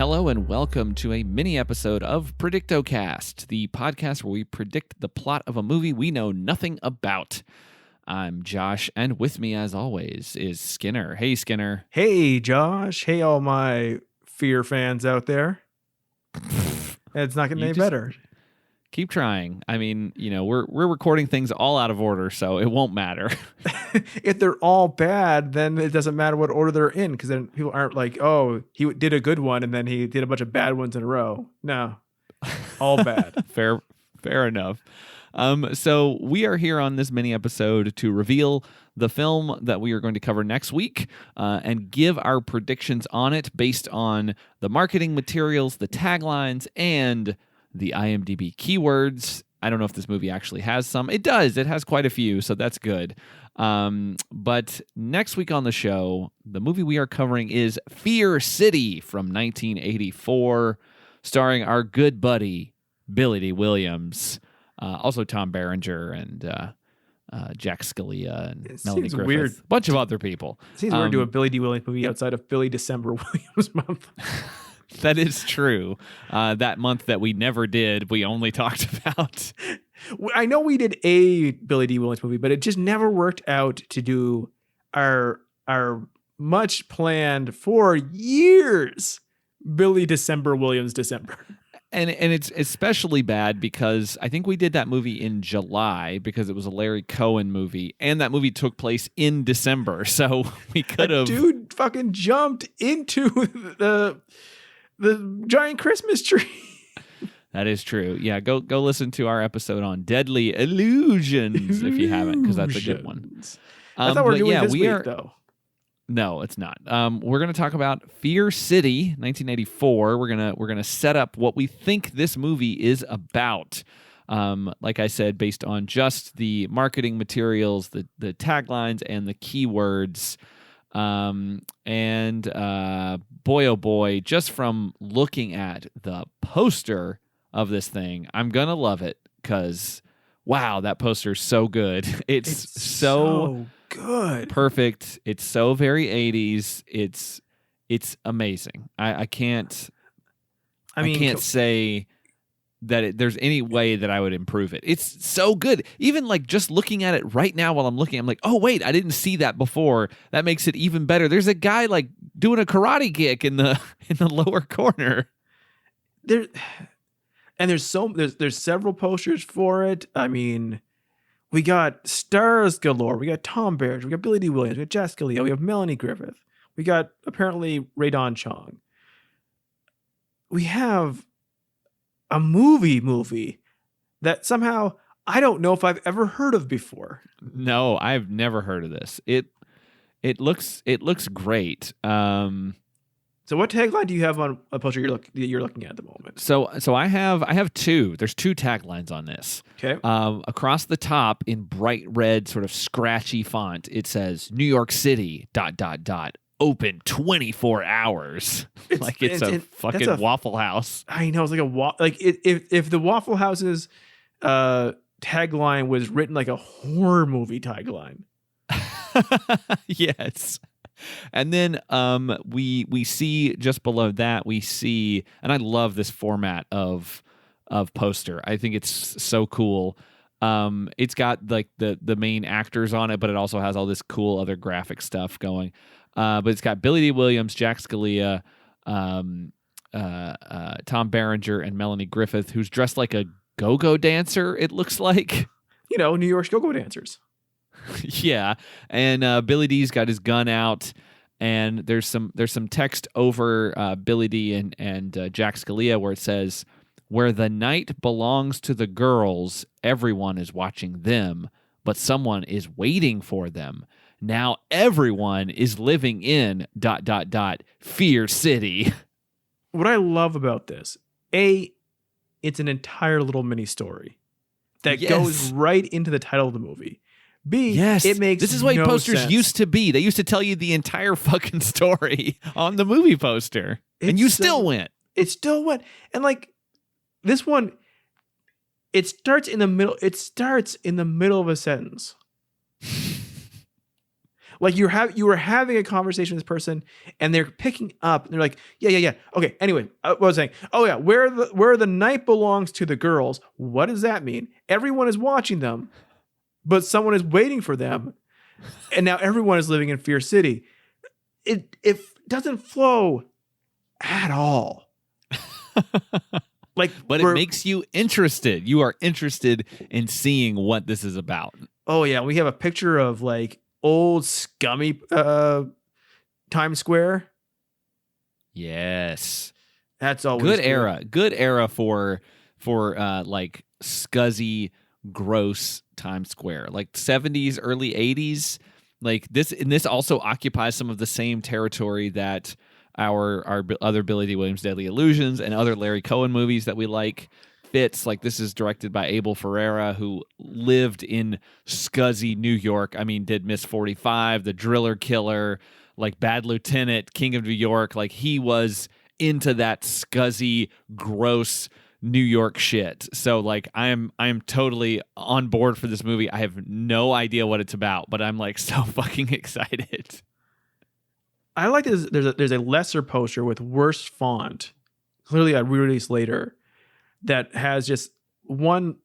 Hello and welcome to a mini episode of Predictocast, the podcast where we predict the plot of a movie we know nothing about. I'm Josh, and with me, as always, is Skinner. Hey, Skinner. Hey, Josh. Hey, all my Fear fans out there. It's not getting any better. Keep trying. I mean, you know, we're recording things all out of order, so it won't matter. If they're all bad, then it doesn't matter what order they're in, because then people aren't like, oh, he did a good one and then he did a bunch of bad ones in a row. No, all bad. Fair enough. So we are here on this mini episode to reveal the film that we are going to cover next week and give our predictions on it based on the marketing materials, the taglines, and the IMDb keywords. I don't know if this movie actually has some. It does. It has quite a few, so that's good. But next week on the show, the movie we are covering is Fear City from 1984, starring our good buddy, Billy D. Williams. Also Tom Berenger and Jack Scalia and Melanie Griffith. Weird. A bunch of other people. It seems weird to do a Billy D. Williams movie outside of Billy December Williams month. That is true. That month that we never did, we only talked about. I know we did a Billy D. Williams movie, but it just never worked out to do our much planned for years Billy December Williams December. And it's especially bad because I think we did that movie in July because it was a Larry Cohen movie, and that movie took place in December. So we could have. Dude fucking jumped into the giant Christmas tree. That is true. Yeah, go listen to our episode on Deadly Illusions if you haven't, because that's a good one. I thought we were doing this week, though. No, it's not. We're going to talk about Fear City, 1984. We're gonna set up what we think this movie is about. Like I said, based on just the marketing materials, the taglines, and the keywords. Boy, oh boy, just from looking at the poster of this thing, I'm gonna love it because, wow, that poster's so good. It's so good, perfect. It's so very 80s. It's amazing. I can't say that there's any way that I would improve it. It's so good. Even like just looking at it right now while I'm looking, I'm like, oh wait, I didn't see that before. That makes it even better. There's a guy like doing a karate kick in the lower corner. There's several posters for it. I mean, we got stars galore. We got Tom Berenger. We got Billy D. Williams. We got Jack Scalia. We have Melanie Griffith. We got apparently Raydon Chong. We have a movie that somehow I don't know if I've ever heard of before. No, I've never heard of this. It looks great. So what tagline do you have on a poster you're looking at the moment? So I have two. There's two taglines on this. Okay. Across the top in bright red, sort of scratchy font, it says New York City ... open 24 hours. It's a fucking Waffle House. I know, it's like if the Waffle House's tagline was written like a horror movie tagline. Yes. And then we see just below that, we see, and I love this format of poster. I think it's so cool. It's got like the main actors on it, but it also has all this cool other graphic stuff going. But it's got Billy D. Williams, Jack Scalia, Tom Berenger, and Melanie Griffith, who's dressed like a go-go dancer, it looks like. You know, New York's go-go dancers. Yeah, and Billy D's got his gun out, and there's some text over Billy D and Jack Scalia where it says, "Where the night belongs to the girls, everyone is watching them, but someone is waiting for them. Now everyone is living in ... Fear City." What I love about this, it's an entire little mini story that goes right into the title of the movie. B, it makes this is what posters sense. used to be. They used to tell you the entire fucking story on the movie poster, and you still went. It still went, and like this one, it starts in the middle. It starts in the middle of a sentence. Like you were having a conversation with this person, and they're picking up, and they're like, yeah. Okay. Anyway, what was I saying? Oh yeah, where the night belongs to the girls. What does that mean? Everyone is watching them, but someone is waiting for them, and now everyone is living in Fear City. It doesn't flow at all. But it makes you interested. You are interested in seeing what this is about. Oh yeah, we have a picture of like old scummy Times Square. Yes. That's always good era. Good era for like scuzzy, gross Times Square. Like 70s, early 80s. Like this, and this also occupies some of the same territory that our other Billy D. Williams' Deadly Illusions and other Larry Cohen movies that we like fits. Like this is directed by Abel Ferrara, who lived in scuzzy New York. I mean, did Miss 45, The Driller Killer, like Bad Lieutenant, King of New York. Like he was into that scuzzy, gross New York shit. So like I am totally on board for this movie. I have no idea what it's about, but I'm like so fucking excited. I like this. There's a lesser poster with worse font, clearly a re-release later, that has just one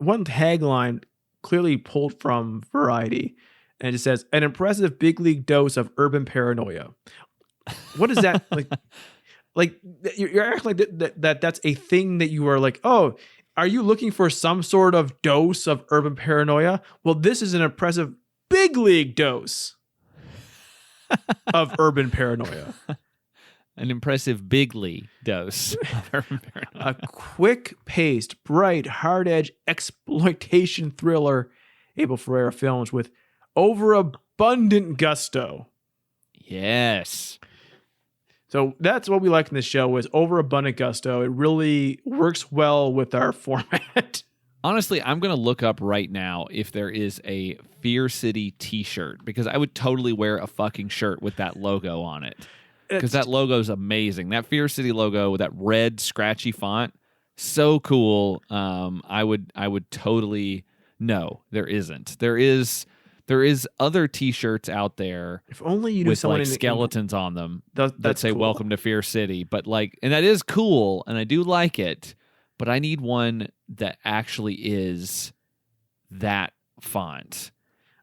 tagline clearly pulled from Variety, and it just says an impressive big league dose of urban paranoia. What is that like? Like you're acting like that's a thing that you are like, oh, are you looking for some sort of dose of urban paranoia? Well, this is an impressive big league dose of urban paranoia. An impressive bigly dose of urban paranoia. A quick-paced, bright, hard-edge exploitation thriller Abel Ferrara films with overabundant gusto. Yes. So that's what we like in this show, is overabundant gusto. It really works well with our format. Honestly, I'm going to look up right now if there is a Fear City t-shirt, because I would totally wear a fucking shirt with that logo on it. Because that logo is amazing. That Fear City logo with that red scratchy font, so cool. I would totally. No, there isn't. There is other t-shirts out there. If only you knew with someone like skeletons on them that say cool. "Welcome to Fear City," but like, and that is cool, and I do like it. But I need one that actually is that font.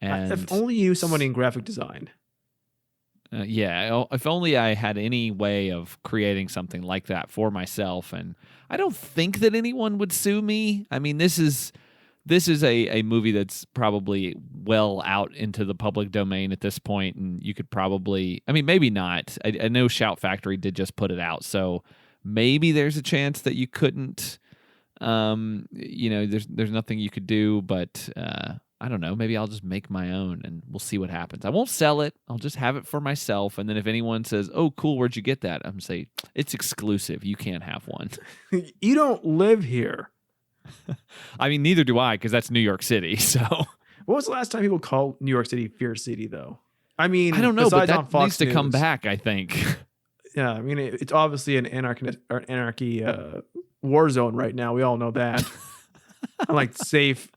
And if only you knew someone in graphic design. Yeah, if only I had any way of creating something like that for myself. And I don't think that anyone would sue me. I mean, this is a movie that's probably well out into the public domain at this point, and you could probably, I mean, maybe not. I know Shout Factory did just put it out, so maybe there's a chance that you couldn't. There's nothing you could do, but I don't know. Maybe I'll just make my own, and we'll see what happens. I won't sell it. I'll just have it for myself, and then if anyone says, "Oh, cool, where'd you get that?" I'm gonna say it's exclusive. You can't have one. You don't live here. I mean, neither do I, because that's New York City. So, what was the last time people called New York City Fear City, though? I mean, I don't know, but that Fox needs to News. come back, I think. Yeah, I mean, it's obviously an anarchy war zone right now. We all know that. Like safe.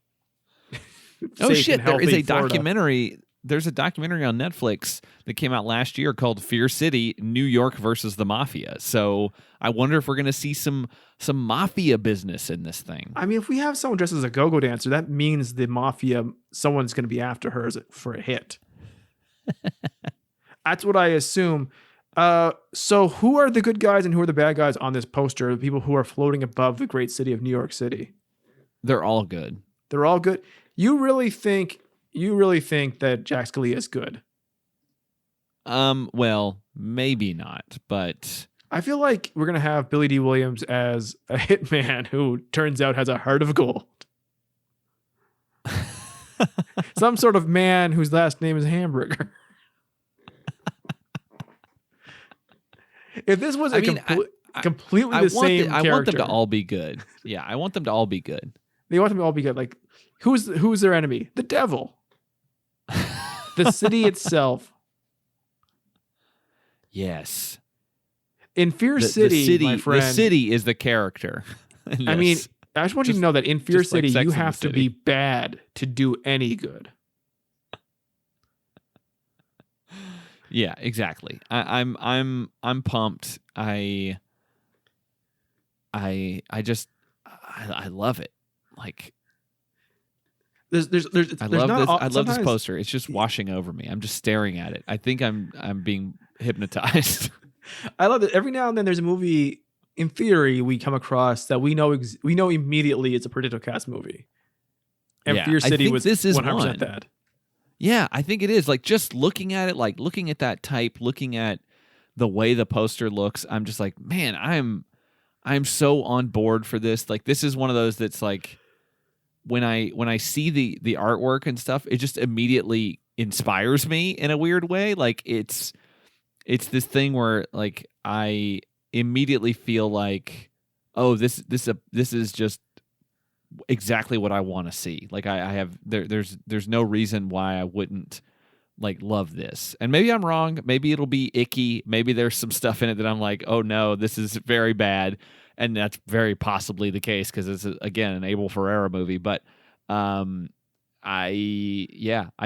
Oh shit! There is a Florida. documentary. There's a documentary on Netflix that came out last year called Fear City: New York versus the Mafia. So I wonder if we're going to see some mafia business in this thing. I mean, if we have someone dressed as a go-go dancer, that means the mafia, someone's going to be after her for a hit. That's what I assume. So who are the good guys and who are the bad guys on this poster? The people who are floating above the great city of New York City. They're all good. They're all good. You really think that Jack Scalia is good? Well, maybe not, but I feel like we're gonna have Billy D. Williams as a hitman who turns out has a heart of gold. Some sort of man whose last name is Hamburger. If this was completely the same character. I want them to all be good. Yeah, I want them to all be good. They want them to all be good. Like, who's their enemy? The devil. The city itself. Yes. In Fear City, my friend. The city is the character. I mean, I just want you to know that in Fear City, like you have to be bad to do any good. Yeah, exactly. I'm pumped. I love it. Like I there's love not this. all, I love this sometimes poster. It's just washing over me. I'm just staring at it. I think I'm being hypnotized. I love that every now and then there's a movie in theory we come across that we know we know immediately it's a predictocast movie. And Yeah, Fear I City think was this is 100% one. that. Yeah, I think it is. Like just looking at it, like looking at that type, looking at the way the poster looks, I'm just like, man, I'm so on board for this. Like this is one of those that's like when I see the artwork and stuff, it just immediately inspires me in a weird way. Like it's this thing where like I immediately feel like, oh, this is just exactly what I want to see. Like I have there's no reason why I wouldn't like love this. And maybe I'm wrong. Maybe it'll be icky. Maybe there's some stuff in it that I'm like, oh no, this is very bad. And that's very possibly the case because it's again an Abel Ferrara movie. But I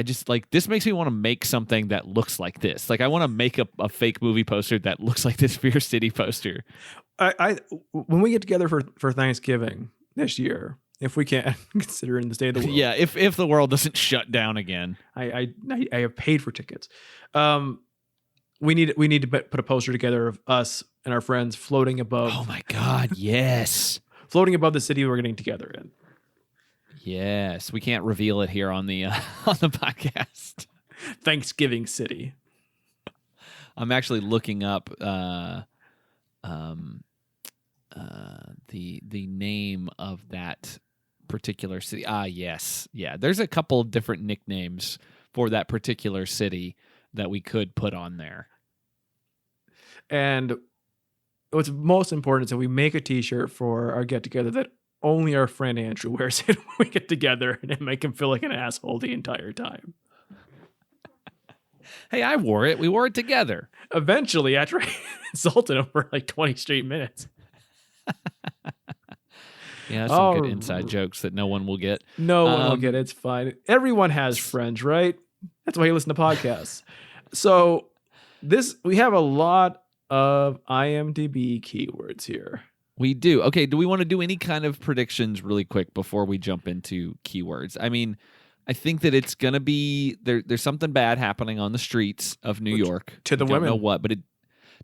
just like this makes me want to make something that looks like this. Like I want to make a fake movie poster that looks like this Fear City poster. When we get together for Thanksgiving this year, if we can consider it in the state of the world. Yeah, if the world doesn't shut down again. I have paid for tickets. We need to put a poster together of us and our friends floating above. Oh my God, yes. Floating above the city we're getting together in. Yes, we can't reveal it here on the podcast. Thanksgiving City. I'm actually looking up the name of that particular city. Yes. Yeah, there's a couple of different nicknames for that particular city that we could put on there. And what's most important is that we make a t-shirt for our get-together that only our friend Andrew wears it when we get together and make him feel like an asshole the entire time. Hey, I wore it. We wore it together. Eventually, after I insulted him for like 20 straight minutes. Yeah, that's some good inside jokes that no one will get. No one will get it. It's fine. Everyone has friends, right? That's why you listen to podcasts. So we have a lot of IMDb keywords here. We do. Okay, do we want to do any kind of predictions really quick before we jump into keywords? I mean, I think that it's going to be there's something bad happening on the streets of New York. To the women. I don't know what, but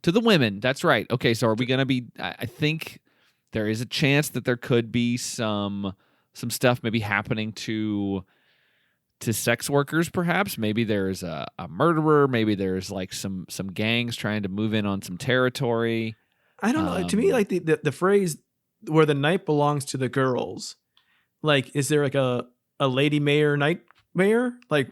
to the women. That's right. Okay, so are we going to be I think there is a chance that there could be some stuff maybe happening to sex workers, perhaps. Maybe there's a murderer. Maybe there's like some gangs trying to move in on some territory. I don't know. To me, like the phrase where the night belongs to the girls, like, is there like a lady mayor, night mayor? Like,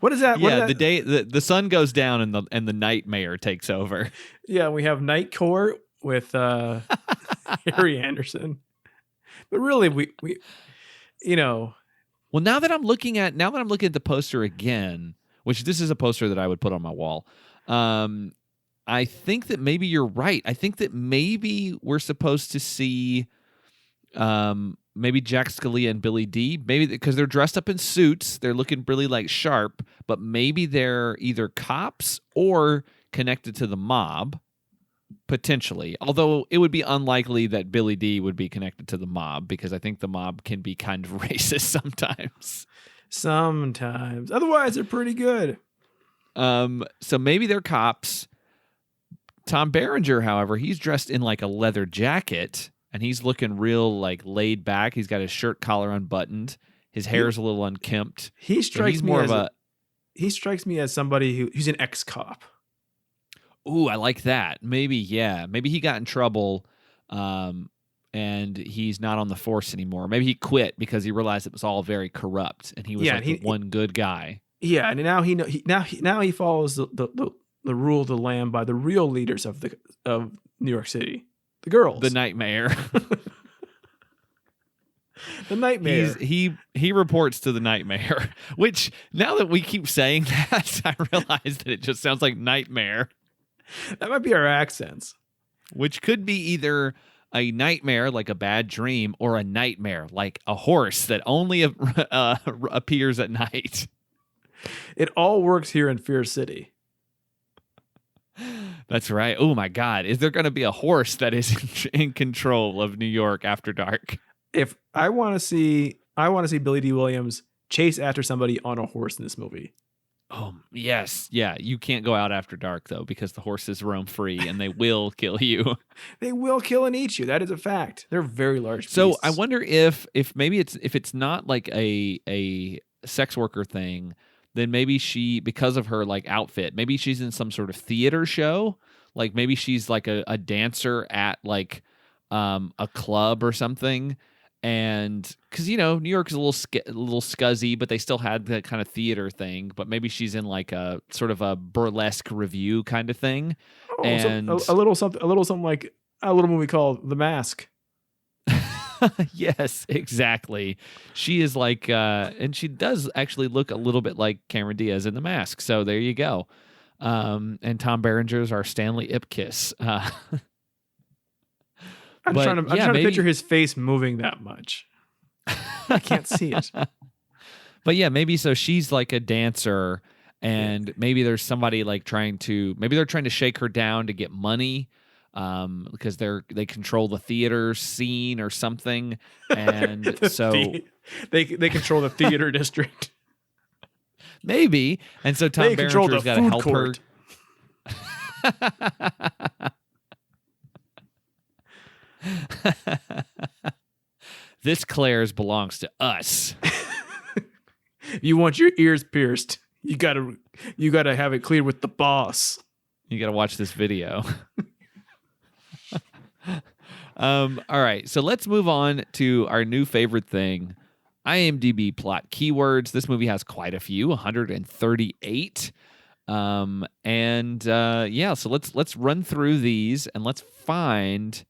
what is that? Yeah, the day the sun goes down and the night mayor takes over. Yeah, we have Night Court with Harry Anderson. But really, we Well, now that I'm looking at the poster again, which this is a poster that I would put on my wall, I think that maybe you're right. I think that maybe we're supposed to see maybe Jack Scalia and Billy D. Maybe because they're dressed up in suits, they're looking really like sharp, but maybe they're either cops or connected to the mob. Potentially, although it would be unlikely that Billy D would be connected to the mob because I think the mob can be kind of racist sometimes. Sometimes. Otherwise, they're pretty good. So maybe they're cops. Tom Berenger, however, he's dressed in like a leather jacket and he's looking real like laid back. He's got his shirt collar unbuttoned. His hair's a little unkempt. He strikes me as somebody who's an ex-cop. Ooh, I like that. Maybe, yeah. Maybe he got in trouble and he's not on the force anymore. Maybe he quit because he realized it was all very corrupt and he was the one good guy. Yeah, and now he follows the rule of the land by the real leaders of New York City. The girls. The night mayor. The night mayor. He reports to the night mayor, which now that we keep saying that, I realize that it just sounds like nightmare. That might be our accents. Which could be either a nightmare, like a bad dream, or a nightmare, like a horse that only appears at night. It all works here in Fear City. That's right. Oh my God. Is there going to be a horse that is in control of New York after dark? If I want to see Billy D. Williams chase after somebody on a horse in this movie. Oh, yes. Yeah. You can't go out after dark, though, because the horses roam free and they will kill you. They will kill and eat you. That is a fact. They're very large beasts. So I wonder if maybe it's not like a sex worker thing, then maybe she, because of her like outfit, maybe she's in some sort of theater show. Like maybe she's like a dancer at like a club or something. And because, you know, New York is a little scuzzy, but they still had that kind of theater thing. But maybe she's in like a sort of a burlesque review kind of thing. Oh, and a little something like a little movie called The Mask. Yes, exactly. She is like, and she does actually look a little bit like Cameron Diaz in The Mask. So there you go. And Tom Berenger's our Stanley Ipkiss. I'm trying to picture his face moving that much. I can't see it. But yeah, maybe so she's like a dancer, and maybe there's somebody like maybe they're trying to shake her down to get money, because they control the theater scene or something, and they control the theater district. Maybe, and so Tom Berenger's got to help her. This Claire's belongs to us. You want your ears pierced, you gotta have it cleared with the boss. You gotta watch this video. All right, so let's move on to our new favorite thing, IMDb plot keywords. This movie has quite a few, 138. So let's run through these and let's find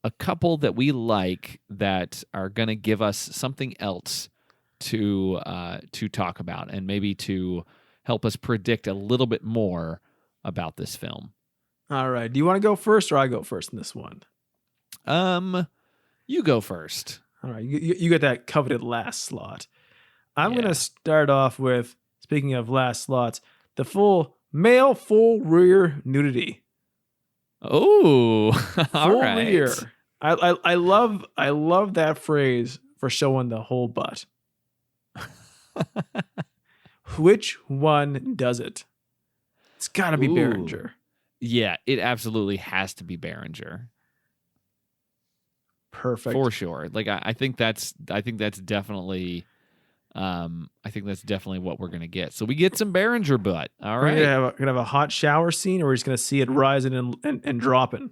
a couple that we like that are going to give us something else to talk about and maybe to help us predict a little bit more about this film. All right. Do you want to go first or I go first in this one? You go first. All right. You get that coveted last slot. I'm going to start off with, speaking of last slots, the male full rear nudity. Oh, all right. Rear. I love that phrase for showing the whole butt. Which one does it? It's got to be Berenger. Yeah, it absolutely has to be Berenger. Perfect. For sure. Like I think that's definitely what we're gonna get. So we get some Berenger butt. All right. We're gonna have a hot shower scene, or we're just gonna see it rising and dropping.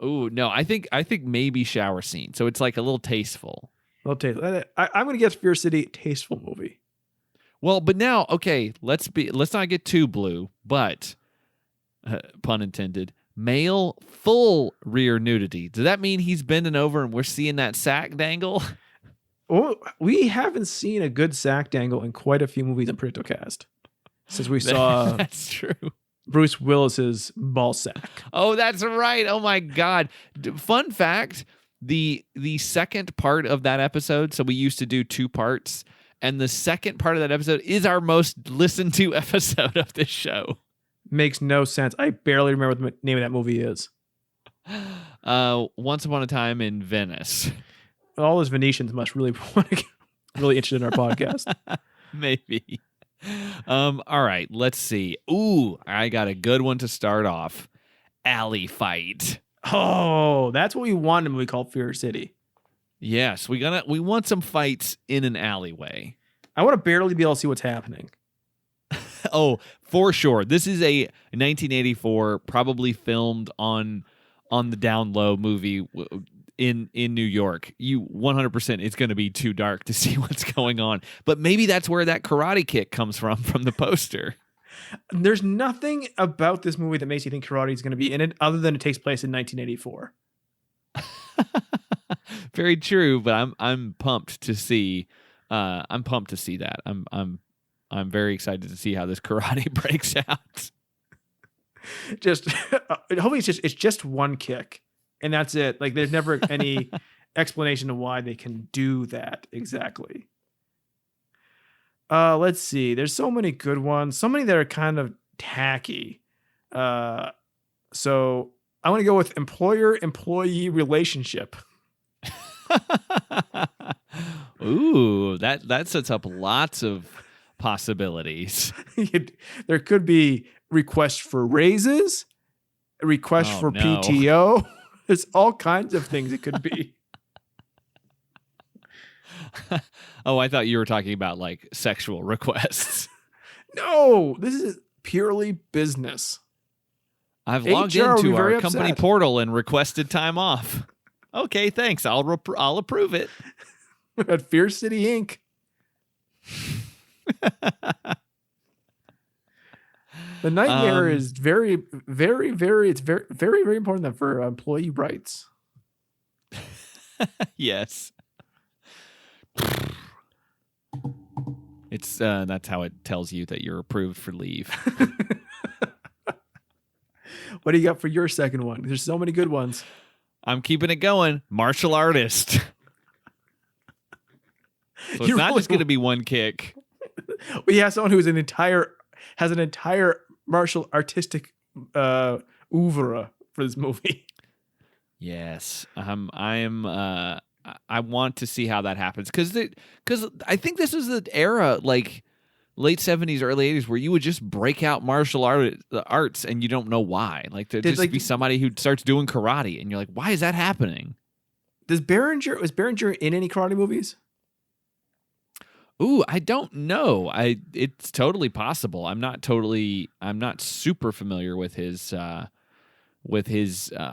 Oh no, I think maybe shower scene. So it's like a little tasteful. I'm gonna guess Fear City tasteful movie. Well, but now, okay, let's not get too blue, but pun intended. Male full rear nudity. Does that mean he's bending over and we're seeing that sack dangle? Oh, we haven't seen a good sack dangle in quite a few movies in predictocast since we saw that's true. Bruce Willis's ball sack. Oh, that's right. Oh my God. Fun fact, the second part of that episode, so we used to do 2 parts, and the second part of that episode is our most listened to episode of this show. Makes no sense. I barely remember what the name of that movie is. Once Upon a Time in Venice. All those Venetians must really want to get really interested in our podcast. Maybe. All right, let's see. Ooh, I got a good one to start off. Alley fight. Oh, that's what we want in a movie called Fear City. Yes, we want some fights in an alleyway. I want to barely be able to see what's happening. Oh, for sure. This is a 1984, probably filmed on the down low movie in New York. You 100%, it's going to be too dark to see what's going on. But maybe that's where that karate kick comes from the poster. There's nothing about this movie that makes you think karate is going to be in it other than it takes place in 1984. Very true, but I'm pumped to see. I'm pumped to see that. I'm very excited to see how this karate breaks out. Hopefully it's just one kick and that's it. Like there's never any explanation of why they can do that exactly. Let's see. There's so many good ones. So many that are kind of tacky. So I want to go with employer-employee relationship. Ooh, that sets up lots of possibilities. There could be requests for raises, requests Oh, for no. PTO. There's all kinds of things it could be. Oh, I thought you were talking about like sexual requests. No, this is purely business. I've logged HR would be into very our company upset. portal and requested time off. Okay, thanks. I'll approve it. At Fear City Inc. The nightmare is very, very, very, it's very, very, very important for employee rights. Yes. It's that's how it tells you that you're approved for leave. What do you got for your second one? There's so many good ones. I'm keeping it going. Martial artist. So it's not just going to be one kick. We have someone who's has an entire martial artistic oeuvre for this movie. Yes. I want to see how that happens because I think this is the era like late 70s, early 80s where you would just break out martial arts and you don't know why. Like there'd just be somebody who starts doing karate and you're like, why is that happening? Was Berenger in any karate movies? Ooh, I don't know. It's totally possible. I'm not super familiar with his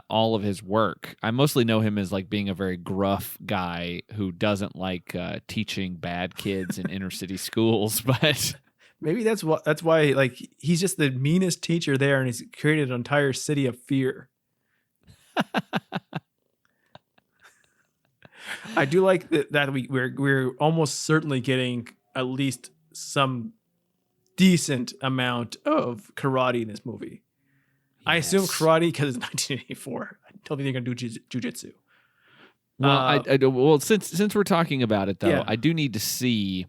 all of his work. I mostly know him as like being a very gruff guy who doesn't like teaching bad kids in inner city schools, but maybe that's why like he's just the meanest teacher there and he's created an entire city of fear. I do like that we're almost certainly getting at least some decent amount of karate in this movie. Yes. I assume karate because it's 1984. I don't think they're going to do jujitsu. Well, well, since we're talking about it though, yeah. I do need to see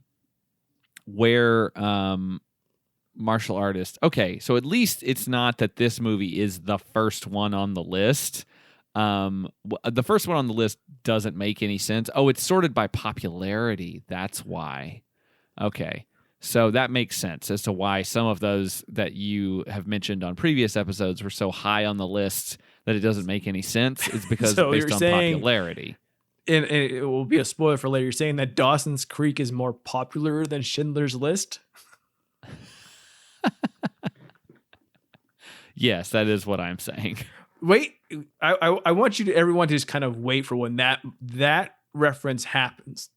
where martial artist. Okay, so at least it's not that this movie is the first one on the list. The first one on the list doesn't make any sense. Oh, it's sorted by popularity. That's why. Okay. So that makes sense as to why some of those that you have mentioned on previous episodes were so high on the list that it doesn't make any sense. It's because based on popularity. And it will be a spoiler for later. You're saying that Dawson's Creek is more popular than Schindler's List? Yes, that is what I'm saying. Wait, I want everyone to just kind of wait for when that reference happens.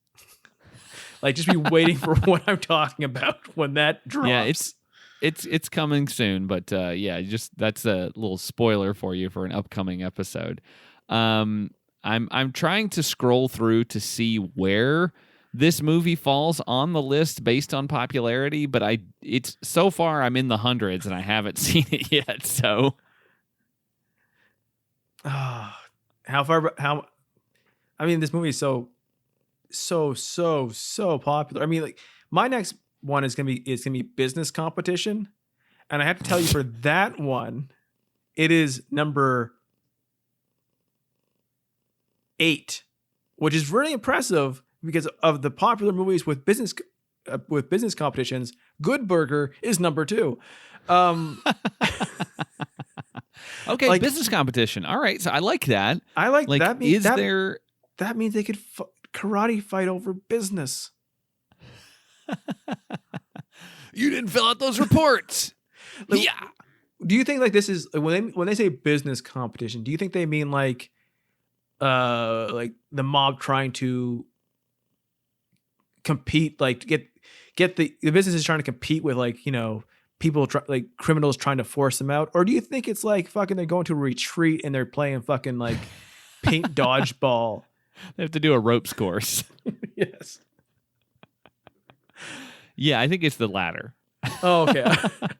Like just be waiting for what I'm talking about when that drops. Yeah, it's coming soon, but yeah, just that's a little spoiler for you for an upcoming episode. I'm trying to scroll through to see where this movie falls on the list based on popularity, but it's so far I'm in the hundreds and I haven't seen it yet. So, how I mean, this movie is so popular. I mean, like my next one is gonna be Business Competition, and I have to tell you for that one, it is number 8, which is really impressive because of the popular movies with business competitions. Good Burger is number 2. Okay, like, Business Competition. All right, so I like that. I like that. That means they could karate fight over business. You didn't fill out those reports. Like, yeah. Do you think like this is when they say business competition? Do you think they mean like the mob trying to compete, like get the businesses trying to compete with like, you know, people like criminals trying to force them out? Or do you think it's like fucking they're going to a retreat and they're playing fucking like paint dodgeball? They have to do a ropes course. Yes. Yeah, I think it's the latter. Oh, okay.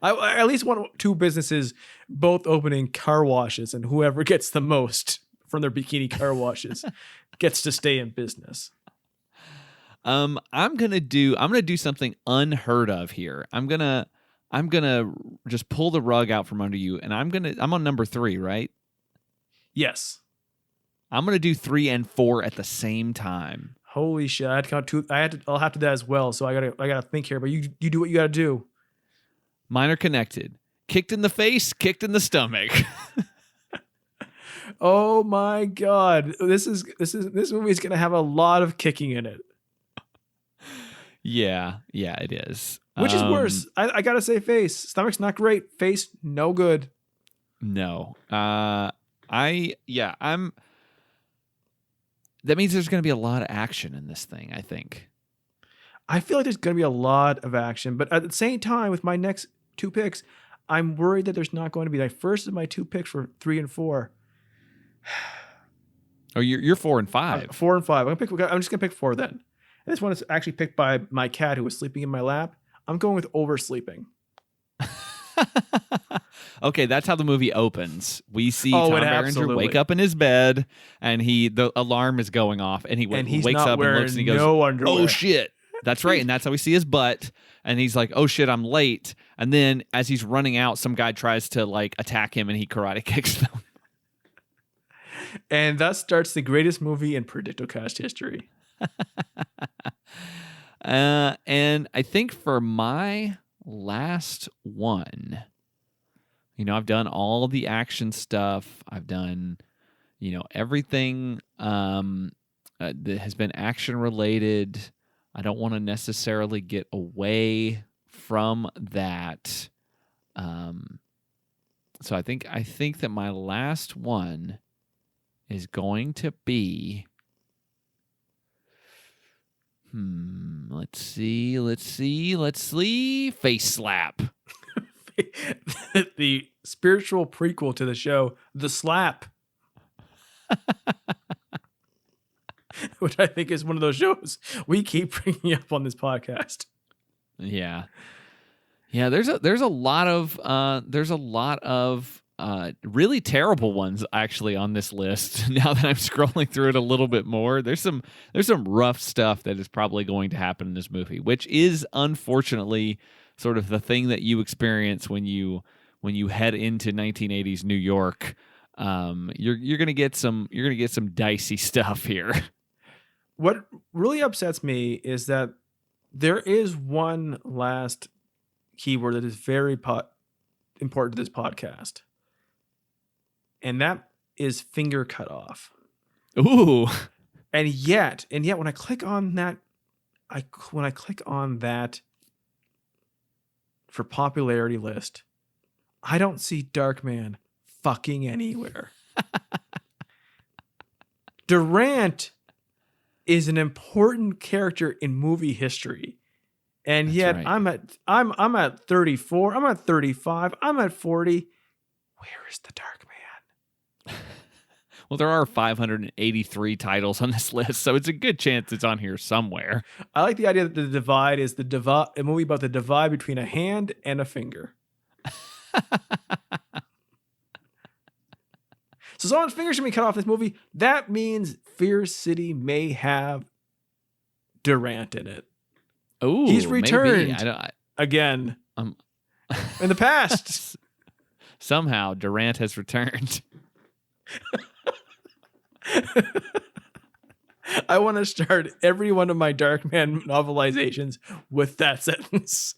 I at least want 2 businesses both opening car washes, and whoever gets the most from their bikini car washes gets to stay in business. I'm gonna do something unheard of here. I'm gonna just pull the rug out from under you, and I'm on number 3, right? Yes. I'm gonna do 3 and 4 at the same time. Holy shit! I had to count two. I'll have to do that as well. So I gotta think here. But you do what you gotta do. Mine are connected. Kicked in the face, kicked in the stomach. Oh my god! This movie is gonna have a lot of kicking in it. Yeah, it is. Which is worse? I gotta say, face. Stomach's not great. Face, no good. No. That means there's going to be a lot of action in this thing, I think. I feel like there's going to be a lot of action, but at the same time, with my next 2 picks, I'm worried that there's not going to be. Like, first of my 2 picks for 3 and 4. Oh, you're 4 and 5. 4 and 5. I'm just gonna pick 4 then. And this one is actually picked by my cat who was sleeping in my lap. I'm going with oversleeping. Okay, that's how the movie opens. We see Tom Berenger wake up in his bed, and the alarm is going off, and he wakes up and looks, and he goes, "Oh shit!" That's right, and that's how we see his butt, and he's like, "Oh shit, I'm late." And then as he's running out, some guy tries to like attack him, and he karate kicks them. And thus starts the greatest movie in predictocast history. And I think for my last one, I've done all the action stuff. I've done, everything that has been action related. I don't want to necessarily get away from that. So I think that my last one is going to be, let's see, Face Slap. The spiritual prequel to the show, The Slap. Which I think is one of those shows we keep bringing up on this podcast. Yeah. There's a lot of really terrible ones actually on this list. Now that I'm scrolling through it a little bit more, there's some rough stuff that is probably going to happen in this movie, which is unfortunately sort of the thing that you experience when you head into 1980s New York. You're gonna get some dicey stuff here. What really upsets me is that there is one last keyword that is very important to this podcast. And that is finger cut off. Ooh. And yet when I click on that, for popularity list, I don't see Darkman fucking anywhere. Durant is an important character in movie history. And That's yet right. I'm at 34, I'm at 35, I'm at 40. Where is the Darkman? Well, there are 583 titles on this list, so it's a good chance it's on here somewhere. I like the idea that the divide is a movie about the divide between a hand and a finger. So someone's fingers should be cut off in this movie. That means Fear City may have Durant in it. Oh, he's returned again. In the past. Somehow Durant has returned. I want to start every one of my Darkman novelizations with that sentence.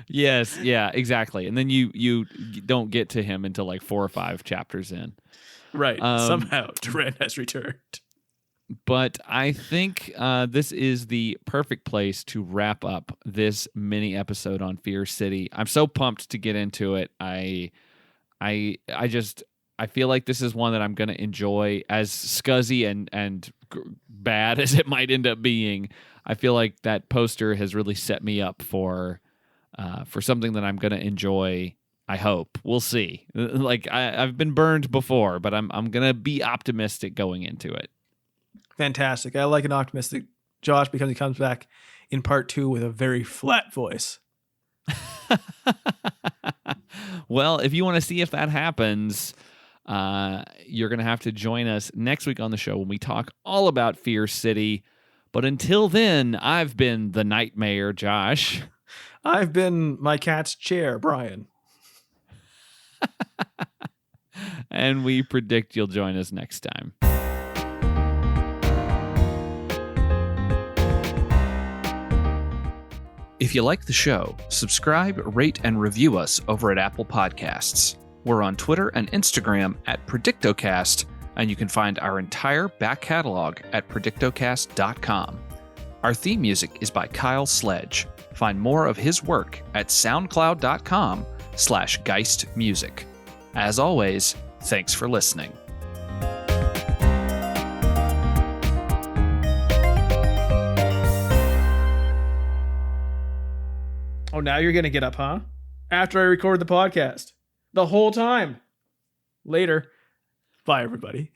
Yes, yeah, exactly. And then you don't get to him until like 4 or 5 chapters in. Right. Somehow Durant has returned. But I think this is the perfect place to wrap up this mini episode on Fear City. I'm so pumped to get into it. I feel like this is one that I'm going to enjoy, as scuzzy and bad as it might end up being. I feel like that poster has really set me up for something that I'm going to enjoy. I hope. We'll see. Like I've been burned before, but I'm going to be optimistic going into it. Fantastic. I like an optimistic Josh because he comes back in part 2 with a very flat voice. Well, if you want to see if that happens, you're going to have to join us next week on the show when we talk all about Fear City. But until then, I've been the Nightmare, Josh. I've been my cat's chair, Brian. And we predict you'll join us next time. If you like the show, subscribe, rate, and review us over at Apple Podcasts. We're on Twitter and Instagram at predictocast, and you can find our entire back catalog at predictocast.com. Our theme music is by Kyle Sledge. Find more of his work at soundcloud.com/geistmusic. As always, thanks for listening. Oh, now you're going to get up, huh? After I record the podcast. The whole time. Later. Bye, everybody.